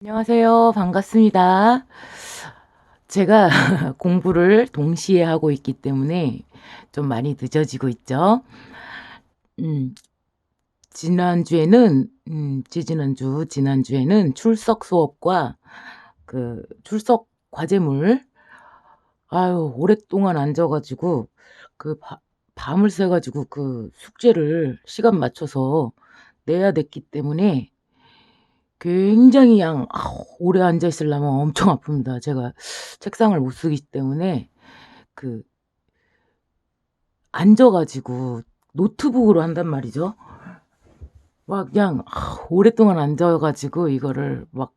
안녕하세요. 반갑습니다. 제가 공부를 동시에 하고 있기 때문에 좀 많이 늦어지고 있죠. 음, 지난주에는 출석 수업과 그 출석 과제물, 아유, 오랫동안 앉아가지고 그 밤을 새가지고 그 숙제를 시간 맞춰서 내야 됐기 때문에 굉장히 오래 앉아 있으려면 엄청 아픕니다. 제가 책상을 못 쓰기 때문에 그 앉아가지고 노트북으로 한단 말이죠. 막 그냥 오랫동안 앉아가지고 이거를 막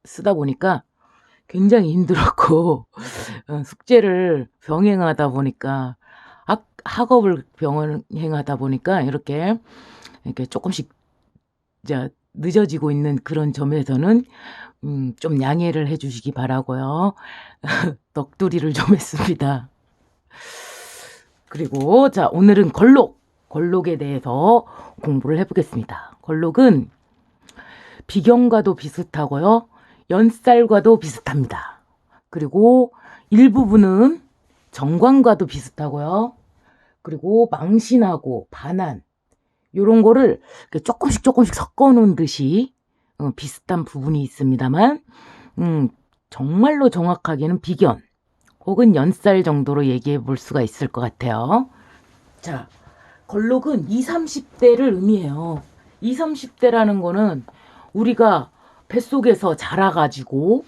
쓰다 보니까 굉장히 힘들었고 숙제를 병행하다 보니까 학업을 병행하다 보니까 이렇게 조금씩 이제 늦어지고 있는 그런 점에서는 좀 양해를 해 주시기 바라고요. 넋두리를 좀 했습니다. 그리고 자, 오늘은 걸록에 대해서 공부를 해보겠습니다. 걸록은 비경과도 비슷하고요. 연쌀과도 비슷합니다. 그리고 일부분은 정관과도 비슷하고요. 그리고 망신하고 반한 요런 거를 조금씩 섞어 놓은 듯이 비슷한 부분이 있습니다만 정말로 정확하게는 비견 혹은 연쌀 정도로 얘기해 볼 수가 있을 것 같아요. 자, 걸록은 20, 30대를 의미해요. 20, 30대라는 거는 우리가 뱃속에서 자라가지고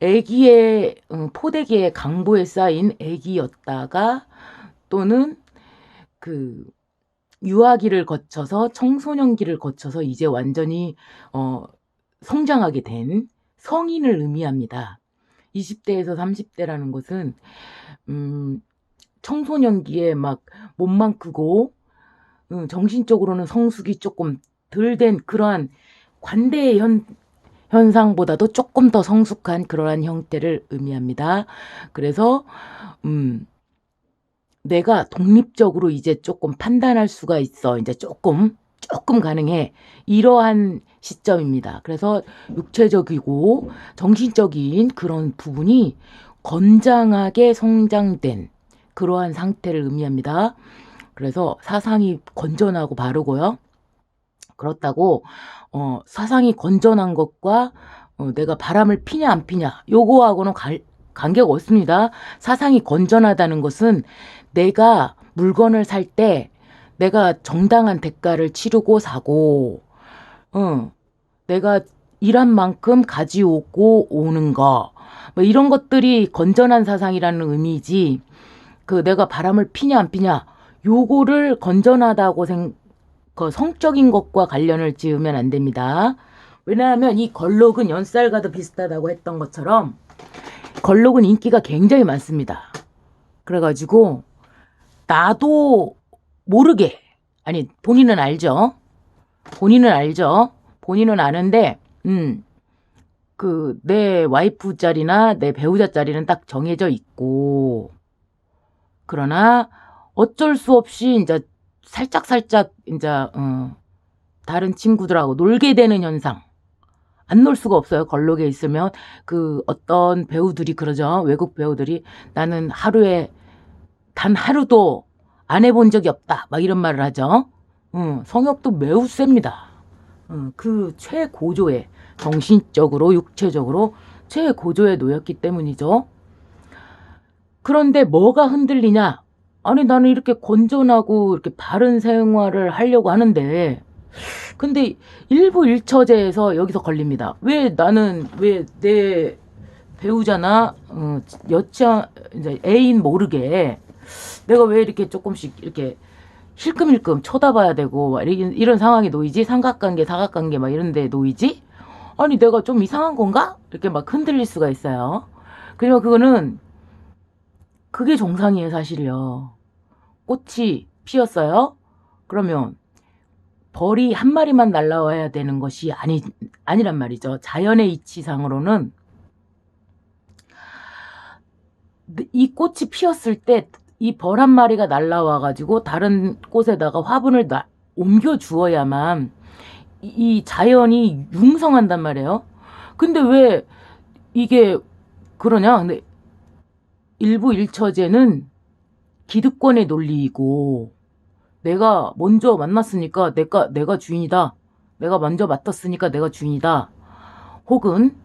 아기의 포대기의 강보에 쌓인 아기였다가 또는 유아기를 거쳐서 청소년기를 거쳐서 이제 완전히 성장하게 된 성인을 의미합니다. 20대에서 30대라는 것은 청소년기에 막 몸만 크고 정신적으로는 성숙이 조금 덜 된 그러한 관대의 현상보다도 조금 더 성숙한 그러한 형태를 의미합니다. 그래서 내가 독립적으로 이제 조금 판단할 수가 있어. 이제 조금 가능해. 이러한 시점입니다. 그래서 육체적이고 정신적인 그런 부분이 건장하게 성장된 그러한 상태를 의미합니다. 그래서 사상이 건전하고 바르고요. 그렇다고 사상이 건전한 것과 내가 바람을 피냐 안 피냐 요거하고는 관계가 없습니다. 사상이 건전하다는 것은 내가 물건을 살 때 내가 정당한 대가를 치르고 사고 내가 일한 만큼 가지오고 오는 거 뭐 이런 것들이 건전한 사상이라는 의미지 내가 바람을 피냐 안 피냐 요거를 건전하다고 성적인 것과 관련을 지으면 안 됩니다. 왜냐하면 이 걸록은 연쌀과도 비슷하다고 했던 것처럼 걸록은 인기가 굉장히 많습니다. 그래가지고 나도 모르게 본인은 알죠. 본인은 아는데 내 와이프 자리나 내 배우자 자리는 딱 정해져 있고 그러나 어쩔 수 없이 이제 살짝 이제 다른 친구들하고 놀게 되는 현상. 안 놀 수가 없어요. 걸록에 있으면 어떤 배우들이 그러죠. 외국 배우들이 나는 하루에 단 하루도 안 해본 적이 없다. 막 이런 말을 하죠. 성욕도 매우 셉니다. 최고조에 정신적으로 육체적으로 최고조에 놓였기 때문이죠. 그런데 뭐가 흔들리냐? 나는 이렇게 건전하고 이렇게 바른 생활을 하려고 하는데 근데 일부 일처제에서 여기서 걸립니다. 왜 내 배우자나 이제 애인 모르게 내가 왜 이렇게 조금씩 이렇게 힐끔힐끔 쳐다봐야 되고 이런 상황에 놓이지? 삼각관계, 사각관계 막 이런 데 놓이지? 내가 좀 이상한 건가? 이렇게 막 흔들릴 수가 있어요. 그리고 그게 정상이에요, 사실이요. 꽃이 피었어요? 그러면 벌이 한 마리만 날라와야 되는 것이 아니란 말이죠. 자연의 이치상으로는 이 꽃이 피었을 때 이 벌 한 마리가 날라와가지고 다른 꽃에다가 화분을 옮겨 주어야만 이 자연이 융성한단 말이에요. 근데 왜 이게 그러냐? 근데 일부 일처제는 기득권의 논리이고, 내가 먼저 만났으니까 내가 주인이다. 내가 먼저 맡았으니까 내가 주인이다. 혹은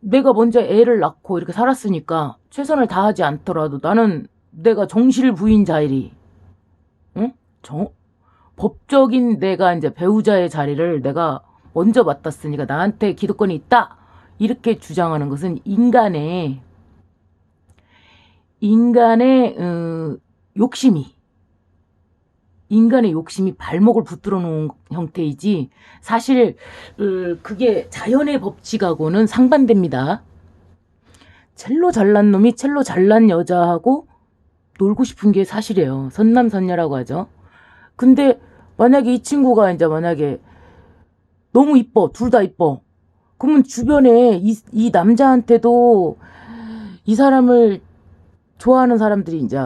내가 먼저 애를 낳고 이렇게 살았으니까 최선을 다하지 않더라도 나는 내가 정실 부인자이리. 응? 법적인 내가 이제 배우자의 자리를 내가 먼저 맡았으니까 나한테 기득권이 있다. 이렇게 주장하는 것은 인간의 욕심이 발목을 붙들어 놓은 형태이지, 사실 그게 자연의 법칙하고는 상반됩니다. 첼로 잘난 놈이 첼로 잘난 여자하고 놀고 싶은 게 사실이에요. 선남선녀라고 하죠. 근데 만약에 이 친구가 이제 만약에 너무 이뻐, 둘 다 이뻐. 그러면 주변에 이 남자한테도 이 사람을 좋아하는 사람들이 이제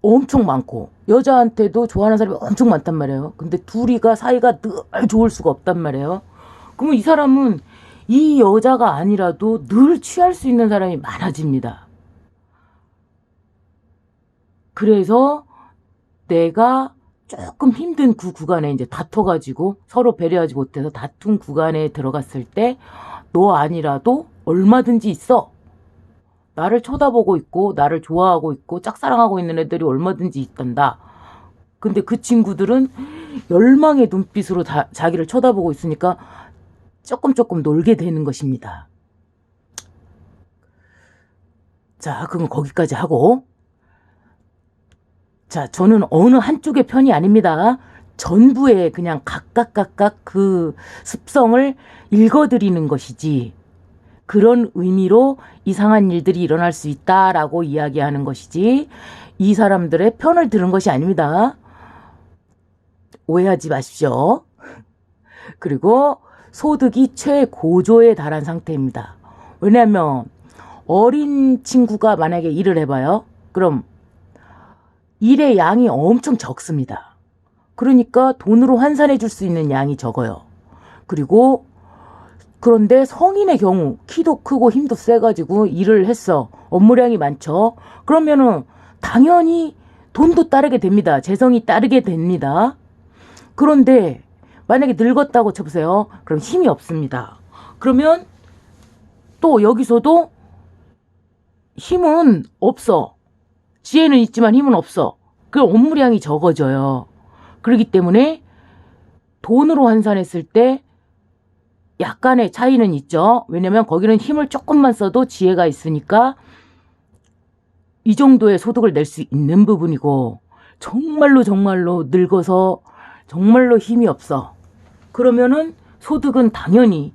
엄청 많고, 여자한테도 좋아하는 사람이 엄청 많단 말이에요. 근데 둘이가 사이가 늘 좋을 수가 없단 말이에요. 그러면 이 사람은 이 여자가 아니라도 늘 취할 수 있는 사람이 많아집니다. 그래서 내가 조금 힘든 그 구간에 이제 다퉈가지고 서로 배려하지 못해서 다툰 구간에 들어갔을 때, 너 아니라도 얼마든지 있어. 나를 쳐다보고 있고 나를 좋아하고 있고 짝사랑하고 있는 애들이 얼마든지 있단다. 근데 그 친구들은 열망의 눈빛으로 자기를 쳐다보고 있으니까 조금 놀게 되는 것입니다. 자, 그럼 거기까지 하고, 자, 저는 어느 한쪽의 편이 아닙니다. 전부의 그냥 각각 그 습성을 읽어드리는 것이지, 그런 의미로 이상한 일들이 일어날 수 있다라고 이야기하는 것이지, 이 사람들의 편을 들은 것이 아닙니다. 오해하지 마십시오. 그리고 소득이 최고조에 달한 상태입니다. 왜냐하면 어린 친구가 만약에 일을 해봐요. 그럼 일의 양이 엄청 적습니다. 그러니까 돈으로 환산해 줄 수 있는 양이 적어요. 그리고 그런데 성인의 경우 키도 크고 힘도 세가지고 일을 했어. 업무량이 많죠. 그러면은 당연히 돈도 따르게 됩니다. 재성이 따르게 됩니다. 그런데 만약에 늙었다고 쳐보세요. 그럼 힘이 없습니다. 그러면 또 여기서도 힘은 없어. 지혜는 있지만 힘은 없어. 그 업무량이 적어져요. 그렇기 때문에 돈으로 환산했을 때 약간의 차이는 있죠. 왜냐면 거기는 힘을 조금만 써도 지혜가 있으니까 이 정도의 소득을 낼 수 있는 부분이고, 정말로 늙어서 정말로 힘이 없어. 그러면은 소득은 당연히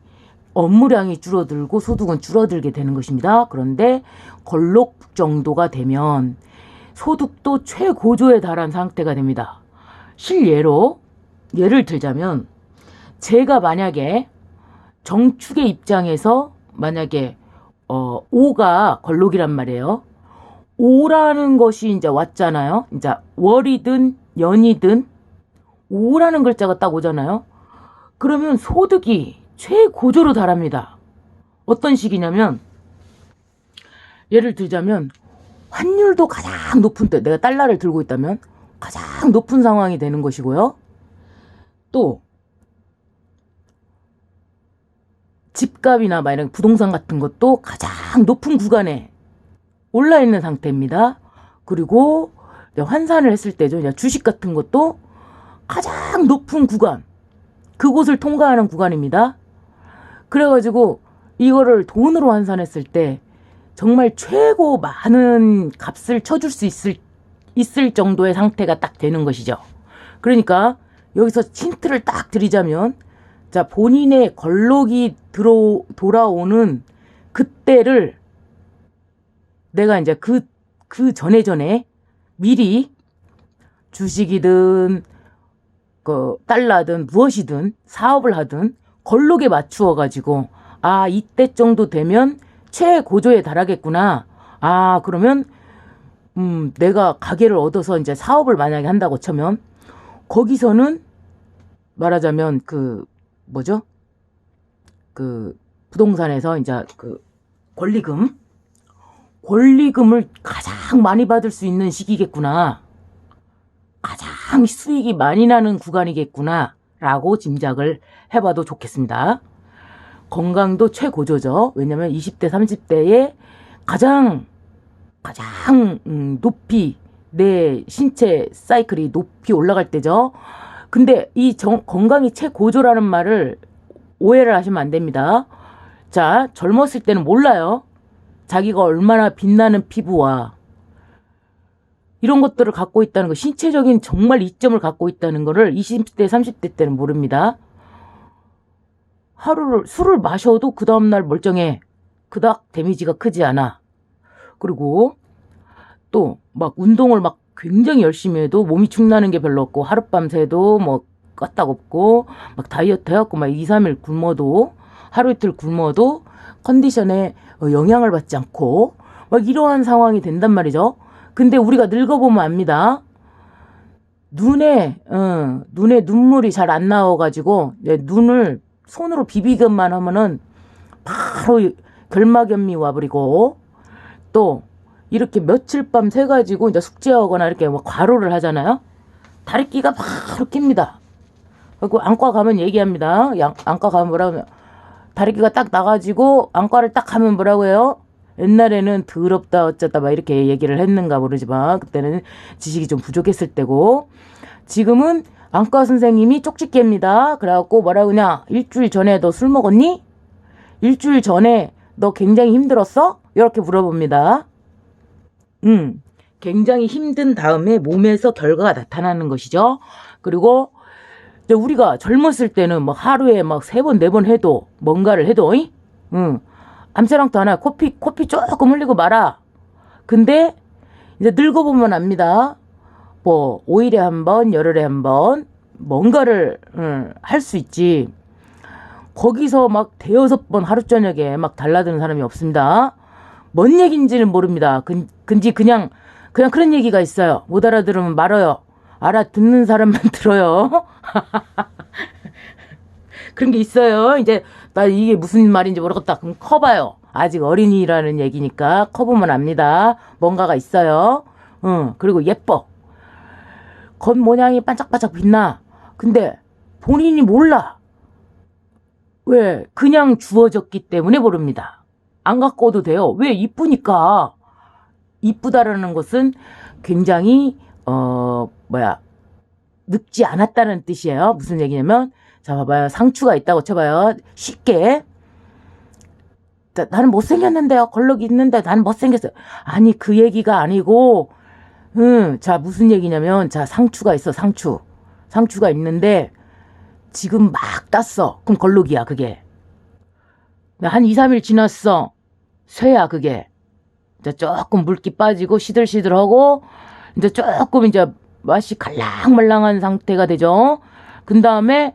업무량이 줄어들고 소득은 줄어들게 되는 것입니다. 그런데 걸록 정도가 되면 소득도 최고조에 달한 상태가 됩니다. 실예로 예를 들자면, 제가 만약에 정축의 입장에서 만약에 5가 걸록이란 말이에요. 5라는 것이 이제 왔잖아요. 이제 월이든 연이든 5라는 글자가 딱 오잖아요. 그러면 소득이 최고조로 달합니다. 어떤 식이냐면, 예를 들자면 환율도 가장 높은 때, 내가 달러를 들고 있다면 가장 높은 상황이 되는 것이고요. 또 집값이나 막 이런 부동산 같은 것도 가장 높은 구간에 올라 있는 상태입니다. 그리고 환산을 했을 때죠. 주식 같은 것도 가장 높은 구간, 그곳을 통과하는 구간입니다. 그래가지고 이거를 돈으로 환산했을 때 정말 최고 많은 값을 쳐줄 수 있을 정도의 상태가 딱 되는 것이죠. 그러니까 여기서 힌트를 딱 드리자면, 자, 본인의 걸록이 돌아오는 그때를 내가 이제 그 전에 미리 주식이든 달러든 무엇이든 사업을 하든 걸록에 맞추어 가지고, 아, 이때 정도 되면 최고조에 달하겠구나. 아, 그러면 내가 가게를 얻어서 이제 사업을 만약에 한다고 치면, 거기서는 말하자면 뭐죠? 부동산에서 이제 그 권리금을 가장 많이 받을 수 있는 시기겠구나. 가장 수익이 많이 나는 구간이겠구나 라고 짐작을 해봐도 좋겠습니다. 건강도 최고조죠. 왜냐면 20대 30대에 가장 높이 내 신체 사이클이 높이 올라갈 때죠. 근데 이 건강이 최고조라는 말을 오해를 하시면 안 됩니다. 자, 젊었을 때는 몰라요. 자기가 얼마나 빛나는 피부와 이런 것들을 갖고 있다는 거, 신체적인 정말 이점을 갖고 있다는 거를 20대, 30대 때는 모릅니다. 술을 마셔도 그 다음날 멀쩡해. 그닥 데미지가 크지 않아. 그리고 또 막 운동을 막 굉장히 열심히 해도 몸이 축나는 게 별로 없고, 하룻밤 새도 뭐 까딱없고, 막 다이어트 해갖고 막 2, 3일 굶어도, 하루 이틀 굶어도 컨디션에 영향을 받지 않고, 막 이러한 상황이 된단 말이죠. 근데 우리가 늙어보면 압니다. 눈에 눈물이 잘 안 나와가지고, 눈을 손으로 비비기만 하면은 바로 결막염이 와버리고, 또 이렇게 며칠 밤 새가지고 이제 숙제하거나 이렇게 뭐 과로를 하잖아요. 다리끼가 바로 낍니다. 그리고 안과 가면 얘기합니다. 안과 가면 뭐라고 하면, 다리끼가 딱 나가지고 안과를 딱 가면 뭐라고 해요? 옛날에는 더럽다 어쩌다 막 이렇게 얘기를 했는가 모르지만, 그때는 지식이 좀 부족했을 때고, 지금은 안과 선생님이 쪽집게입니다. 그래갖고 뭐라고 그냥, 일주일 전에 너 술 먹었니? 일주일 전에 너 굉장히 힘들었어? 이렇게 물어봅니다. 굉장히 힘든 다음에 몸에서 결과가 나타나는 것이죠. 그리고 우리가 젊었을 때는 막 하루에 막 3번, 4번 해도, 뭔가를 해도, 암세랑도 하나, 코피 조금 흘리고 말아. 근데 이제 늙어보면 압니다. 뭐 5일에 한 번, 열흘에 한 번 뭔가를 할 수 있지. 거기서 막 대여섯 번 하루 저녁에 막 달라드는 사람이 없습니다. 뭔 얘기인지는 모릅니다. 근지 그냥 그런 얘기가 있어요. 못 알아들으면 말아요. 알아듣는 사람만 들어요. 그런 게 있어요. 이제 나 이게 무슨 말인지 모르겠다. 그럼 커봐요. 아직 어린이라는 얘기니까 커보면 압니다. 뭔가가 있어요. 그리고 예뻐. 겉모양이 반짝반짝 빛나. 근데 본인이 몰라. 왜? 그냥 주어졌기 때문에 모릅니다. 안 갖고도 돼요. 왜? 이쁘니까. 이쁘다라는 것은 굉장히 늙지 않았다는 뜻이에요. 무슨 얘기냐면, 자, 봐봐요. 상추가 있다고 쳐봐요. 쉽게. 나는 못생겼는데요. 걸럭이 있는데 나는 못생겼어요. 아니, 그 얘기가 아니고, 자, 무슨 얘기냐면, 자, 상추가 있어, 상추가 있는데, 지금 막 땄어. 그럼 걸럭이야, 그게. 한 2, 3일 지났어. 쇠야, 그게. 이제 조금 물기 빠지고, 시들시들하고, 이제 조금 이제 맛이 갈랑말랑한 상태가 되죠. 그 다음에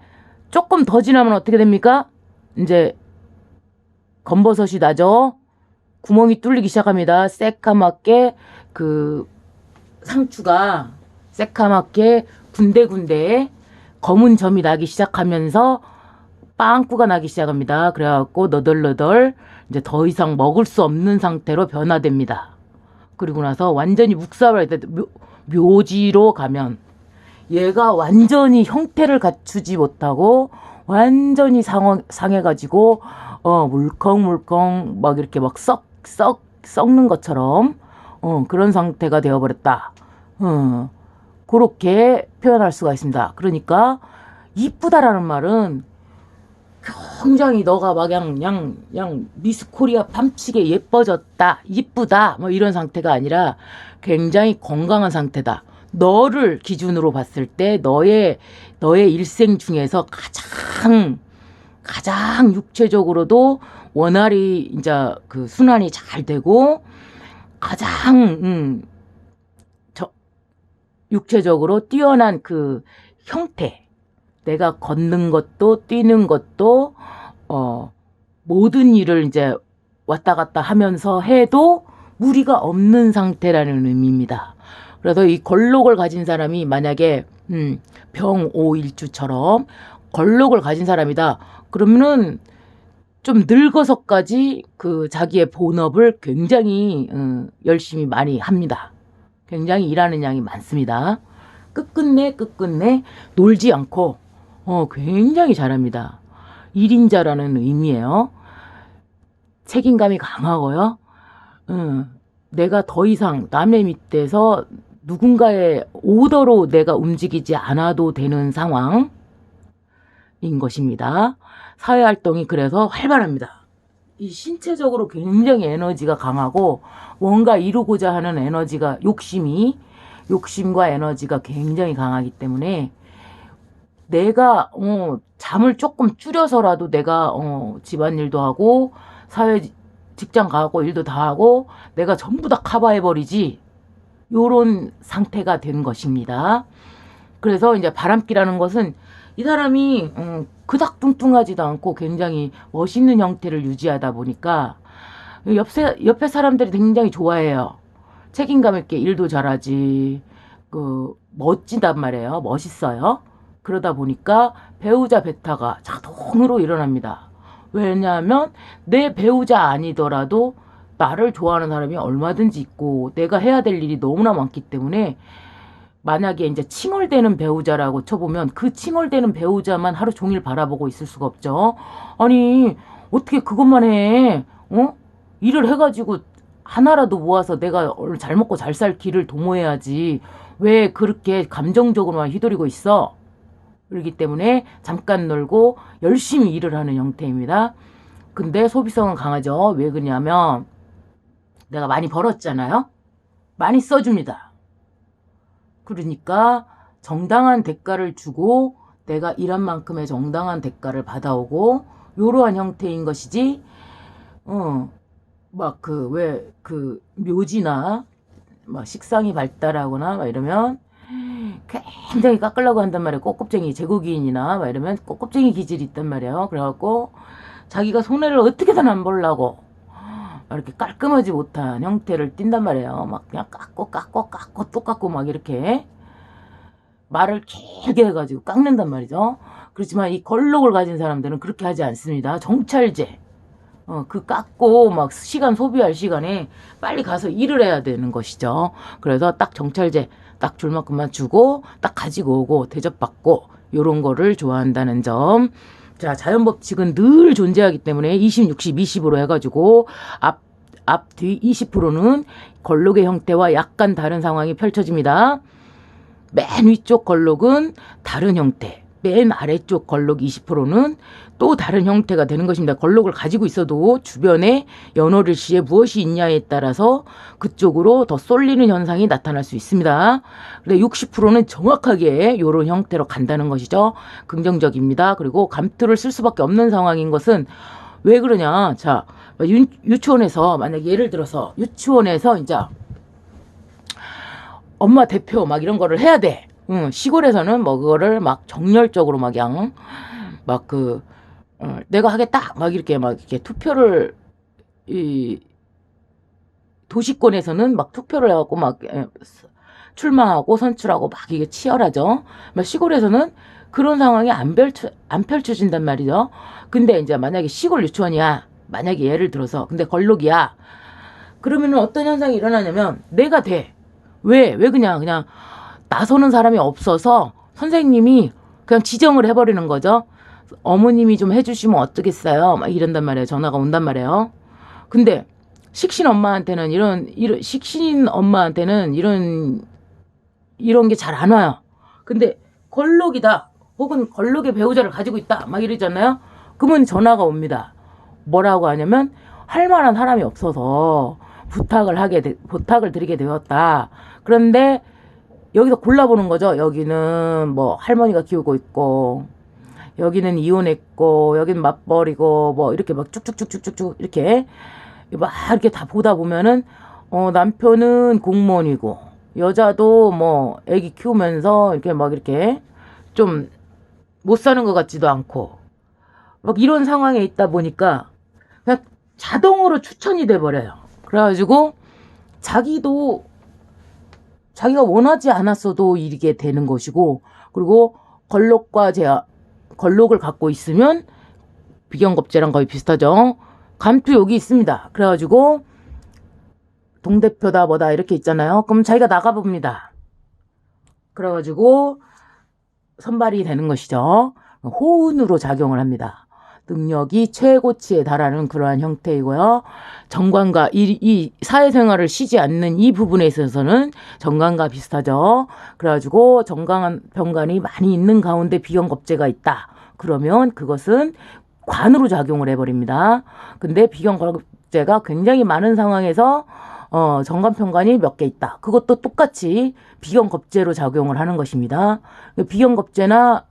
조금 더 지나면 어떻게 됩니까? 이제 검버섯이 나죠. 구멍이 뚫리기 시작합니다. 새까맣게 그 상추가 새까맣게 군데군데 검은 점이 나기 시작하면서 빵꾸가 나기 시작합니다. 그래갖고 너덜너덜 이제 더 이상 먹을 수 없는 상태로 변화됩니다. 그리고 나서 완전히 묵사발 묘지로 가면 얘가 완전히 형태를 갖추지 못하고 완전히 상해가지고 물컹물컹 막 이렇게 막 썩는 것처럼 그런 상태가 되어버렸다. 그렇게 표현할 수가 있습니다. 그러니까 이쁘다라는 말은 굉장히 너가 막 그냥 미스 코리아 밤치게 예뻐졌다, 이쁘다 뭐 이런 상태가 아니라 굉장히 건강한 상태다. 너를 기준으로 봤을 때 너의 일생 중에서 가장 육체적으로도 원활히 이제 그 순환이 잘 되고 가장 육체적으로 뛰어난 그 형태, 내가 걷는 것도 뛰는 것도 모든 일을 이제 왔다 갔다 하면서 해도 무리가 없는 상태라는 의미입니다. 그래서 이 걸록을 가진 사람이 만약에 병오일주처럼 걸록을 가진 사람이다. 그러면은 좀 늙어서까지 그 자기의 본업을 굉장히 열심히 많이 합니다. 굉장히 일하는 양이 많습니다. 끝끝내 놀지 않고 굉장히 잘합니다. 1인자라는 의미예요. 책임감이 강하고요. 내가 더 이상 남의 밑에서 누군가의 오더로 내가 움직이지 않아도 되는 상황인 것입니다. 사회활동이 그래서 활발합니다. 이 신체적으로 굉장히 에너지가 강하고 뭔가 이루고자 하는 에너지가 욕심과 에너지가 굉장히 강하기 때문에 내가 잠을 조금 줄여서라도 내가 집안일도 하고 사회 직장 가고 일도 다 하고 내가 전부 다 커버해버리지 요런 상태가 된 것입니다. 그래서 이제 바람기라는 것은 이 사람이 그닥 뚱뚱하지도 않고 굉장히 멋있는 형태를 유지하다 보니까 옆에 사람들이 굉장히 좋아해요. 책임감 있게 일도 잘하지, 멋지단 말이에요. 멋있어요. 그러다 보니까 배우자 배타가 자동으로 일어납니다. 왜냐하면 내 배우자 아니더라도 나를 좋아하는 사람이 얼마든지 있고 내가 해야 될 일이 너무나 많기 때문에 만약에 이제 칭얼대는 배우자라고 쳐보면 그 칭얼대는 배우자만 하루 종일 바라보고 있을 수가 없죠. 아니 어떻게 그것만 해? 일을 해가지고 하나라도 모아서 내가 오늘 잘 먹고 잘 살 길을 도모해야지. 왜 그렇게 감정적으로만 휘둘리고 있어? 그렇기 때문에 잠깐 놀고 열심히 일을 하는 형태입니다. 근데 소비성은 강하죠. 왜 그러냐면 내가 많이 벌었잖아요. 많이 써줍니다. 그러니까 정당한 대가를 주고 내가 일한 만큼의 정당한 대가를 받아오고 요러한 형태인 것이지 막 묘지나 막 식상이 발달하거나 막 이러면 굉장히 깎으려고 한단 말이에요. 꼬껍쟁이 제국인이나 막 이러면 꼬껍쟁이 기질이 있단 말이에요. 그래갖고 자기가 손해를 어떻게든 안 보려고 이렇게 깔끔하지 못한 형태를 띈단 말이에요. 막 그냥 깎고 또 깎고 막 이렇게 말을 길게 해가지고 깎는단 말이죠. 그렇지만 이 걸록을 가진 사람들은 그렇게 하지 않습니다. 정찰제. 그 깎고 막 시간 소비할 시간에 빨리 가서 일을 해야 되는 것이죠. 그래서 딱 정찰제 딱 줄 만큼만 주고 딱 가지고 오고 대접받고 요런 거를 좋아한다는 점. 자, 자연법칙은 늘 존재하기 때문에 20, 60, 20으로 해가지고 앞, 뒤 20%는 걸록의 형태와 약간 다른 상황이 펼쳐집니다. 맨 위쪽 걸록은 다른 형태, 맨 아래쪽 걸록 20%는 또 다른 형태가 되는 것입니다. 걸록을 가지고 있어도 주변에 연월일시에 무엇이 있냐에 따라서 그쪽으로 더 쏠리는 현상이 나타날 수 있습니다. 근데 60%는 정확하게 이런 형태로 간다는 것이죠. 긍정적입니다. 그리고 감투를 쓸 수밖에 없는 상황인 것은 왜 그러냐. 자, 유치원에서 만약에 예를 들어서 유치원에서 이제 엄마 대표 막 이런 거를 해야 돼. 시골에서는 뭐 그거를 막 정열적으로 막 그냥 막 내가 하겠다 막 이렇게 투표를 도시권에서는 막 투표를 해갖고 막 출마하고 선출하고 막 이게 치열하죠. 시골에서는 그런 상황이 안 펼쳐진단 말이죠. 근데 이제 만약에 시골 유치원이야. 만약에 예를 들어서 근데 걸록이야. 그러면은 어떤 현상이 일어나냐면 내가 돼. 왜 그냥 나서는 사람이 없어서 선생님이 그냥 지정을 해버리는 거죠. 어머님이 좀 해주시면 어떠겠어요? 막 이런단 말이에요. 전화가 온단 말이에요. 근데 식신 엄마한테는 이런 식신 엄마한테는 이런 게 잘 안 와요. 근데 걸록이다 혹은 걸록의 배우자를 가지고 있다 막 이러잖아요. 그러면 전화가 옵니다. 뭐라고 하냐면 할 만한 사람이 없어서 부탁을 드리게 되었다. 그런데 여기서 골라보는 거죠. 여기는 뭐 할머니가 키우고 있고 여기는 이혼했고 여기는 맞벌이고 뭐 이렇게 막 쭉쭉쭉쭉쭉 이렇게 막 이렇게 다 보다 보면은 남편은 공무원이고 여자도 뭐 애기 키우면서 이렇게 좀 못 사는 것 같지도 않고 막 이런 상황에 있다 보니까 그냥 자동으로 추천이 돼버려요. 그래가지고 자기가 원하지 않았어도 이게 되는 것이고 그리고 걸록을 갖고 있으면 비경겁제랑 거의 비슷하죠. 감투 여기 있습니다. 그래가지고 동대표다 뭐다 이렇게 있잖아요. 그럼 자기가 나가봅니다. 그래가지고 선발이 되는 것이죠. 호운으로 작용을 합니다. 능력이 최고치에 달하는 그러한 형태이고요. 정관과 이 사회생활을 쉬지 않는 이 부분에 있어서는 정관과 비슷하죠. 그래가지고 정관병관이 많이 있는 가운데 비경겁제가 있다. 그러면 그것은 관으로 작용을 해버립니다. 근데 비경겁제가 굉장히 많은 상황에서 정관병관이 몇 개 있다. 그것도 똑같이 비경겁제로 작용을 하는 것입니다. 비경겁제나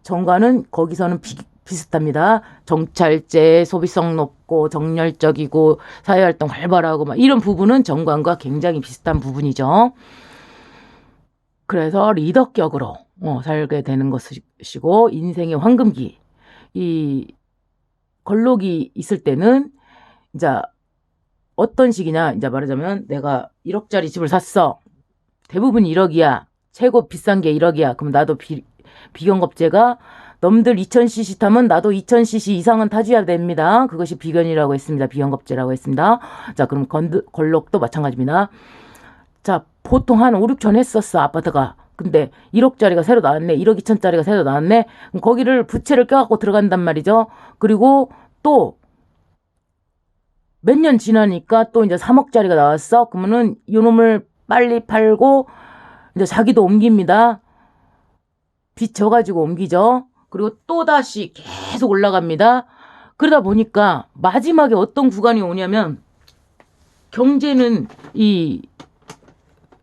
정관은 거기서는 비슷합니다. 정찰제, 소비성 높고 정열적이고 사회활동 활발하고 막 이런 부분은 정관과 굉장히 비슷한 부분이죠. 그래서 리더격으로 살게 되는 것이고 인생의 황금기 이 걸록이 있을 때는 이제 어떤 식이냐 이제 말하자면 내가 1억짜리 집을 샀어. 대부분 1억이야. 최고 비싼 게 1억이야. 그럼 나도 비경겁제가 넘들 2000cc 타면 나도 2000cc 이상은 타줘야 됩니다. 그것이 비견이라고 했습니다. 비경겁제라고 했습니다. 자, 그럼 걸록도 마찬가지입니다. 자, 보통 한 5, 6천 했었어, 아파트가. 근데 1억짜리가 새로 나왔네. 1억 2천짜리가 새로 나왔네. 그럼 거기를 부채를 껴갖고 들어간단 말이죠. 그리고 또 몇 년 지나니까 또 이제 3억짜리가 나왔어. 그러면은 요놈을 빨리 팔고 이제 자기도 옮깁니다. 빚 져가지고 옮기죠. 그리고 또 다시 계속 올라갑니다. 그러다 보니까 마지막에 어떤 구간이 오냐면 경제는 이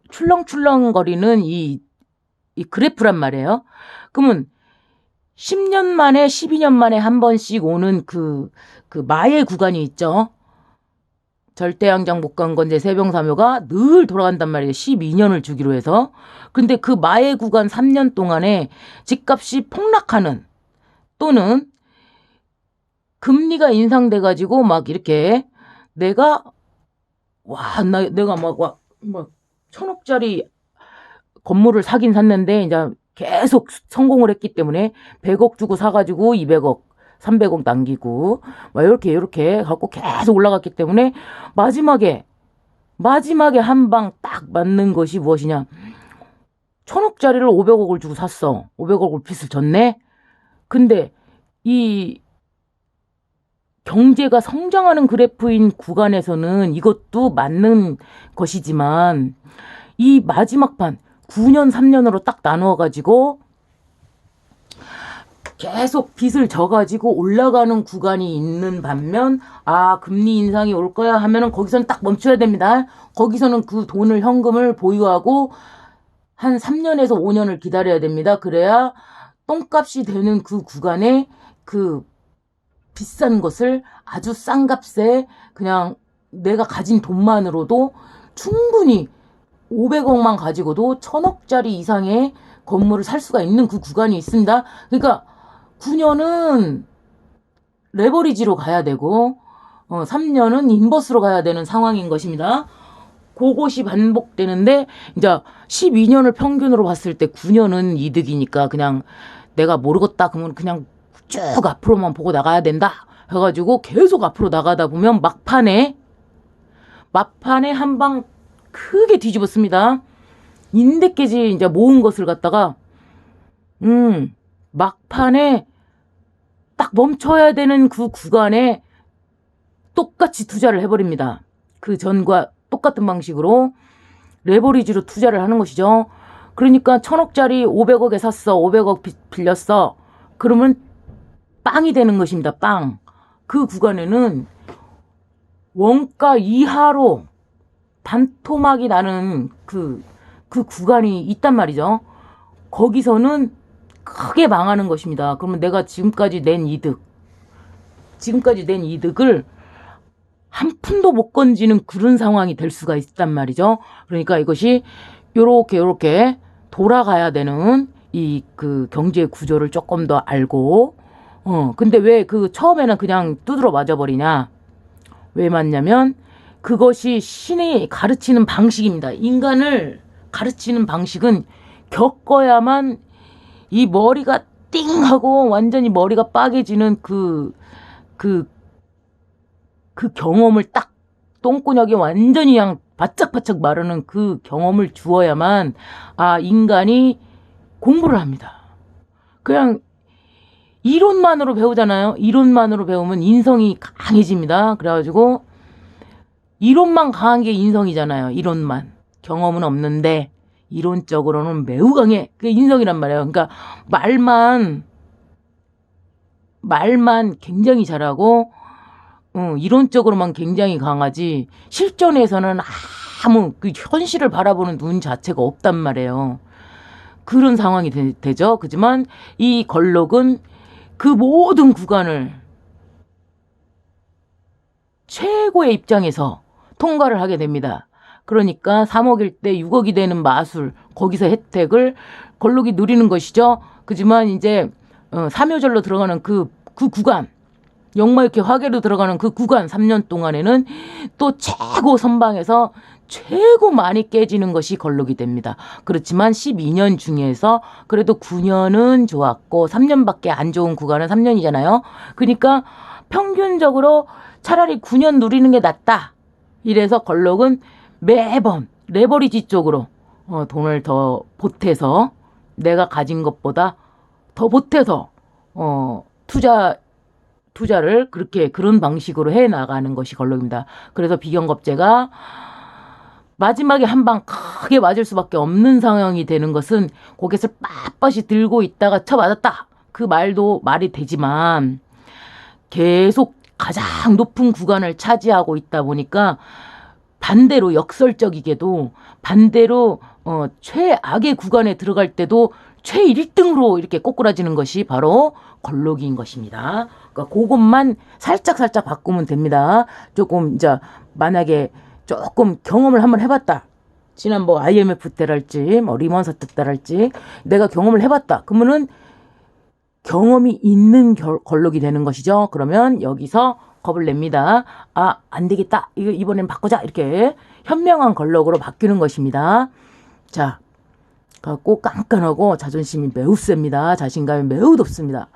출렁출렁거리는 이 그래프란 말이에요. 그러면 10년 만에 12년 만에 한 번씩 오는 그 마의 구간이 있죠. 절대양장 목강건제 세병사묘가 늘 돌아간단 말이에요. 12년을 주기로 해서. 근데 그 마의 구간 3년 동안에 집값이 폭락하는 또는 금리가 인상돼가지고 막 이렇게 내가 내가 막 1000억짜리 건물을 사긴 샀는데 이제 계속 성공을 했기 때문에 100억 주고 사가지고 200억 300억 남기고 막 이렇게 갖고 계속 올라갔기 때문에 마지막에 한 방 딱 맞는 것이 무엇이냐. 1000억짜리를 500억을 주고 샀어. 500억을 빚을 졌네. 근데 이 경제가 성장하는 그래프인 구간에서는 이것도 맞는 것이지만 이 마지막 판 9년 3년으로 딱 나누어가지고 계속 빚을 져가지고 올라가는 구간이 있는 반면 금리 인상이 올 거야 하면은 거기서는 딱 멈춰야 됩니다. 거기서는 그 돈을 현금을 보유하고 한 3년에서 5년을 기다려야 됩니다. 그래야 똥값이 되는 그 구간에 그 비싼 것을 아주 싼 값에 그냥 내가 가진 돈만으로도 충분히 500억만 가지고도 1000억짜리 이상의 건물을 살 수가 있는 그 구간이 있습니다. 그러니까 9년은 레버리지로 가야 되고 3년은 인버스로 가야 되는 상황인 것입니다. 그것이 반복되는데 이제 12년을 평균으로 봤을 때 9년은 이득이니까 그냥 내가 모르겠다 그러면 그냥 쭉 앞으로만 보고 나가야 된다 해가지고 계속 앞으로 나가다 보면 막판에 한 방 크게 뒤집었습니다. 인대깨지 이제 모은 것을 갖다가 막판에 딱 멈춰야 되는 그 구간에 똑같이 투자를 해버립니다. 그 전과 똑같은 방식으로 레버리지로 투자를 하는 것이죠. 그러니까 1000억짜리 500억에 샀어. 500억 빌렸어. 그러면 빵이 되는 것입니다. 빵. 그 구간에는 원가 이하로 반토막이 나는 그 구간이 있단 말이죠. 거기서는 크게 망하는 것입니다. 그러면 내가 지금까지 낸 이득을 한 푼도 못 건지는 그런 상황이 될 수가 있단 말이죠. 그러니까 이것이 요렇게 돌아가야 되는 이 그 경제 구조를 조금 더 알고 근데 왜 그 처음에는 그냥 두드러 맞아버리냐. 왜 맞냐면 그것이 신이 가르치는 방식입니다. 인간을 가르치는 방식은 겪어야만 이 머리가 띵 하고 완전히 머리가 빠개지는 그 그 경험을 딱 똥구녕이 완전히 그냥 바짝바짝 마르는 그 경험을 주어야만 인간이 공부를 합니다. 그냥 이론만으로 배우잖아요. 이론만으로 배우면 인성이 강해집니다. 그래가지고 이론만 강한 게 인성이잖아요. 이론만. 경험은 없는데 이론적으로는 매우 강해. 그게 인성이란 말이에요. 그러니까 말만 굉장히 잘하고 이론적으로만 굉장히 강하지 실전에서는 아무 그 현실을 바라보는 눈 자체가 없단 말이에요. 그런 상황이 되죠. 그지만 이 걸록은 그 모든 구간을 최고의 입장에서 통과를 하게 됩니다. 그러니까 3억일 때 6억이 되는 마술, 거기서 혜택을 걸록이 누리는 것이죠. 그지만 이제 삼효절로 들어가는 그 구간, 역마육회 화계로 들어가는 그 구간 3년 동안에는 또 최고 선방에서 최고 많이 깨지는 것이 걸록이 됩니다. 그렇지만 12년 중에서 그래도 9년은 좋았고 3년밖에 안 좋은 구간은 3년이잖아요. 그러니까 평균적으로 차라리 9년 누리는 게 낫다. 이래서 걸록은 매번 레버리지 쪽으로 돈을 더 보태서 내가 가진 것보다 더 보태서 투자를 그런 방식으로 해 나가는 것이 걸록입니다. 그래서 비경겁제가 마지막에 한 방 크게 맞을 수밖에 없는 상황이 되는 것은 고개를 빳빳이 들고 있다가 쳐맞았다. 그 말도 말이 되지만 계속 가장 높은 구간을 차지하고 있다 보니까 반대로 역설적이게도 반대로 최악의 구간에 들어갈 때도 최 1등으로 이렇게 꼬꾸라지는 것이 바로 걸록인 것입니다. 그러니까 그것만 살짝 바꾸면 됩니다. 조금 이제 만약에 조금 경험을 한번 해봤다. 지난 IMF 때랄지 리먼 사태 때랄지 내가 경험을 해봤다. 그러면은 경험이 있는 걸록이 되는 것이죠. 그러면 여기서 겁을 냅니다. 안 되겠다. 이번엔 바꾸자. 이렇게 현명한 걸록으로 바뀌는 것입니다. 자, 꼭 깐깐하고 자존심이 매우 셉니다. 자신감이 매우 높습니다.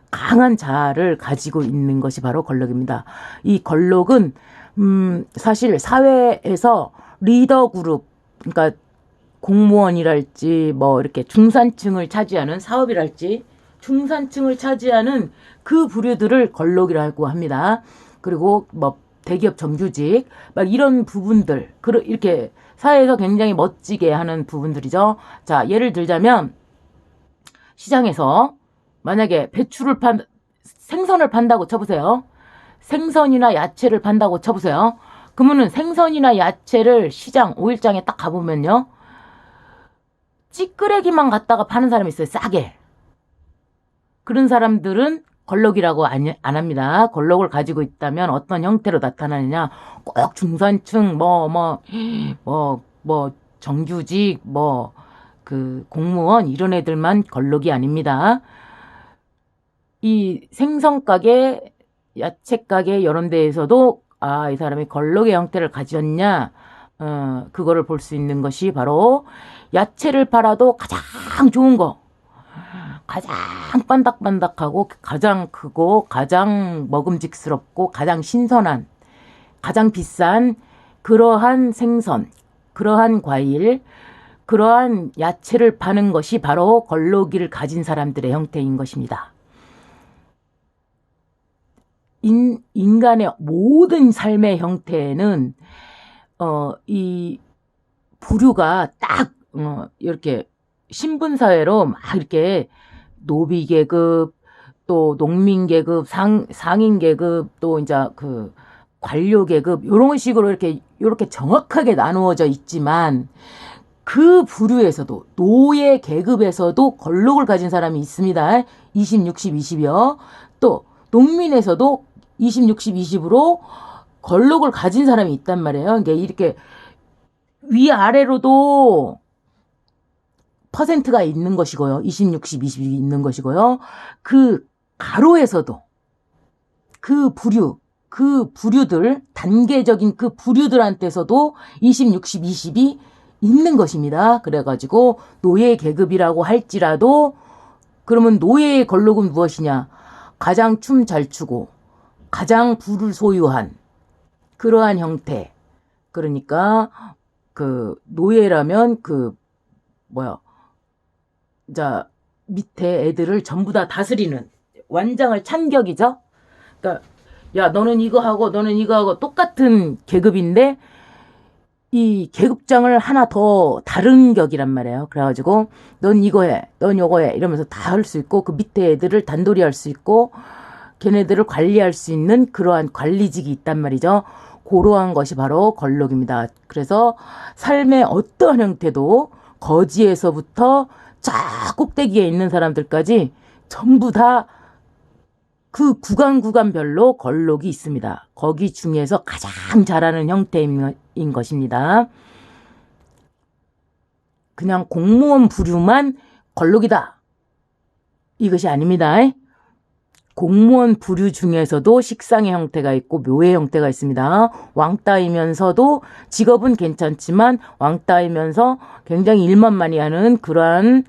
강한 자아를 가지고 있는 것이 바로 걸록입니다. 이 걸록은 사실 사회에서 리더 그룹, 그러니까 공무원이랄지 이렇게 중산층을 차지하는 사업이랄지 중산층을 차지하는 그 부류들을 걸록이라고 합니다. 그리고 대기업 정규직 이런 부분들 이렇게 사회에서 굉장히 멋지게 하는 부분들이죠. 자, 예를 들자면 시장에서 만약에 생선을 판다고 쳐보세요. 생선이나 야채를 판다고 쳐보세요. 그러면은 생선이나 야채를 시장 5일장에 딱 가보면요. 찌끄레기만 갖다가 파는 사람이 있어요. 싸게. 그런 사람들은 걸록이라고 안 합니다. 걸록을 가지고 있다면 어떤 형태로 나타나느냐. 꼭 중산층, 정규직, 공무원, 이런 애들만 걸록이 아닙니다. 이 생선가게, 야채가게, 이런 데에서도, 이 사람이 걸록의 형태를 가졌냐, 그거를 볼 수 있는 것이 바로 야채를 팔아도 가장 좋은 거, 가장 반닥반닥하고 가장 크고 가장 먹음직스럽고 가장 신선한 가장 비싼 그러한 생선, 그러한 과일, 그러한 야채를 파는 것이 바로 걸록이를 가진 사람들의 형태인 것입니다. 인간의 모든 삶의 형태는 이 부류가 딱 이렇게 신분사회로 막 이렇게 노비계급, 또 농민계급, 상인계급, 또 이제 관료계급, 요런 식으로 이렇게 정확하게 나누어져 있지만, 그 부류에서도, 노예 계급에서도 걸록을 가진 사람이 있습니다. 20, 60, 20이요. 또, 농민에서도 20, 60, 20으로 걸록을 가진 사람이 있단 말이에요. 그러니까 이렇게 위아래로도 퍼센트가 있는 것이고요. 20, 60, 20이 있는 것이고요. 그 가로에서도 그 부류들, 단계적인 그 부류들한테서도 20, 60, 20이 있는 것입니다. 그래가지고 노예 계급이라고 할지라도 그러면 노예의 걸록은 무엇이냐? 가장 춤 잘 추고 가장 부를 소유한 그러한 형태. 그러니까 그 노예라면 그 뭐야, 자 밑에 애들을 전부 다 다스리는 완장을 찬격이죠. 그러니까 야 너는 이거 하고 너는 이거 하고 똑같은 계급인데 이 계급장을 하나 더 다른 격이란 말이에요. 그래가지고 넌 이거 해, 넌 요거 해 이러면서 다 할 수 있고 그 밑에 애들을 단돌이 할 수 있고 걔네들을 관리할 수 있는 그러한 관리직이 있단 말이죠. 그러한 것이 바로 걸록입니다. 그래서 삶의 어떠한 형태도 거지에서부터 저 꼭대기에 있는 사람들까지 전부 다 그 구간별로 걸록이 있습니다. 거기 중에서 가장 잘하는 형태인 것입니다. 그냥 공무원 부류만 걸록이다. 이것이 아닙니다. 공무원 부류 중에서도 식상의 형태가 있고 묘의 형태가 있습니다. 왕따이면서도 직업은 괜찮지만 왕따이면서 굉장히 일만 많이 하는 그러한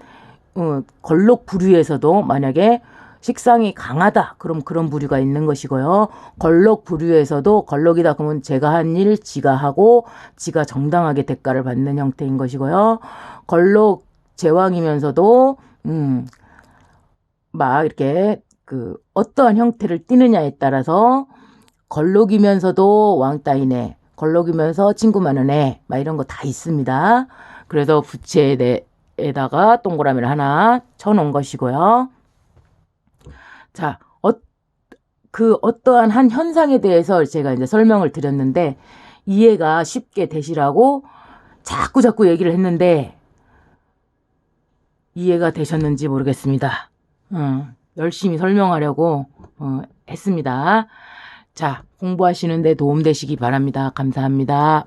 걸록 부류에서도 만약에 식상이 강하다. 그럼 그런 부류가 있는 것이고요. 걸록 부류에서도 걸록이다. 그러면 제가 한 일 지가 하고 지가 정당하게 대가를 받는 형태인 것이고요. 걸록 제왕이면서도 막 이렇게 그 어떠한 형태를 띠느냐에 따라서 걸록이면서도 왕따이네. 걸록이면서 친구 많은 애. 막 이런 거 다 있습니다. 그래서 부채에다가 동그라미를 하나 쳐놓은 것이고요. 자, 그 어떠한 한 현상에 대해서 제가 이제 설명을 드렸는데 이해가 쉽게 되시라고 자꾸 얘기를 했는데 이해가 되셨는지 모르겠습니다. 열심히 설명하려고 했습니다. 자, 공부하시는데 도움되시기 바랍니다. 감사합니다.